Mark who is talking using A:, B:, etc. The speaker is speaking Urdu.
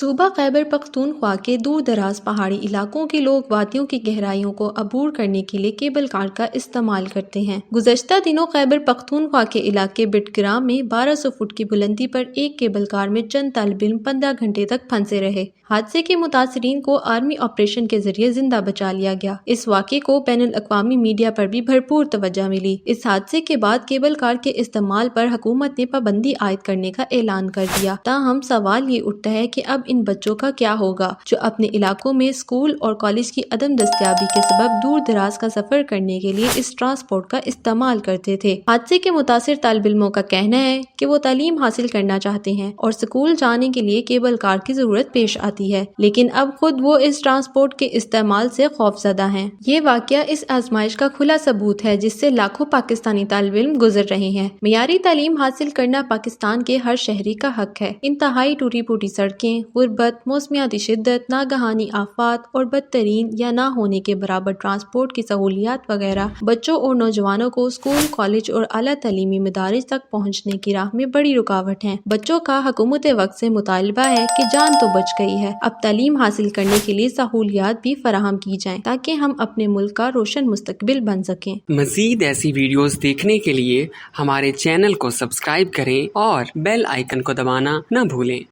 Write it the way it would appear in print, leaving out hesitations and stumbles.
A: صوبہ خیبر پختونخوا کے دور دراز پہاڑی علاقوں کے لوگ وادیوں کی گہرائیوں کو عبور کرنے کے لیے کیبل کار کا استعمال کرتے ہیں۔ گزشتہ دنوں خیبر پختونخوا کے علاقے بٹگرام میں 1200 فٹ کی بلندی پر ایک کیبل کار میں چند طالب علم 15 گھنٹے تک پھنسے رہے۔ حادثے کے متاثرین کو آرمی آپریشن کے ذریعے زندہ بچا لیا گیا۔ اس واقعے کو بین الاقوامی میڈیا پر بھی بھرپور توجہ ملی۔ اس حادثے کے بعد کیبل کار کے استعمال پر حکومت نے پابندی عائد کرنے کا اعلان کر دیا۔ تاہم سوال یہ اٹھتا ہے کہ اب ان بچوں کا کیا ہوگا جو اپنے علاقوں میں اسکول اور کالج کی عدم دستیابی کے سبب دور دراز کا سفر کرنے کے لیے اس ٹرانسپورٹ کا استعمال کرتے تھے۔ حادثے کے متاثر طالب علموں کا کہنا ہے کہ وہ تعلیم حاصل کرنا چاہتے ہیں اور اسکول جانے کے لیے کیبل کار کی ضرورت پیش آتی ہے، لیکن اب خود وہ اس ٹرانسپورٹ کے استعمال سے خوفزدہ ہیں۔ یہ واقعہ اس آزمائش کا کھلا ثبوت ہے جس سے لاکھوں پاکستانی طالب علم گزر رہے ہیں۔ معیاری تعلیم حاصل کرنا پاکستان کے ہر شہری کا حق ہے۔ انتہائی ٹوٹی پھوٹی سڑکیں، غربت، موسمیاتی شدت، ناگہانی آفات اور بدترین یا نہ ہونے کے برابر ٹرانسپورٹ کی سہولیات وغیرہ بچوں اور نوجوانوں کو اسکول، کالج اور اعلیٰ تعلیمی مدارس تک پہنچنے کی راہ میں بڑی رکاوٹ ہیں۔ بچوں کا حکومت وقت سے مطالبہ ہے کہ جان تو بچ گئی ہے، اب تعلیم حاصل کرنے کے لیے سہولیات بھی فراہم کی جائیں تاکہ ہم اپنے ملک کا روشن مستقبل بن سکیں۔
B: مزید ایسی ویڈیوز دیکھنے کے لیے ہمارے چینل کو سبسکرائب کریں اور بیل آئیکن کو دبانا نہ بھولیں۔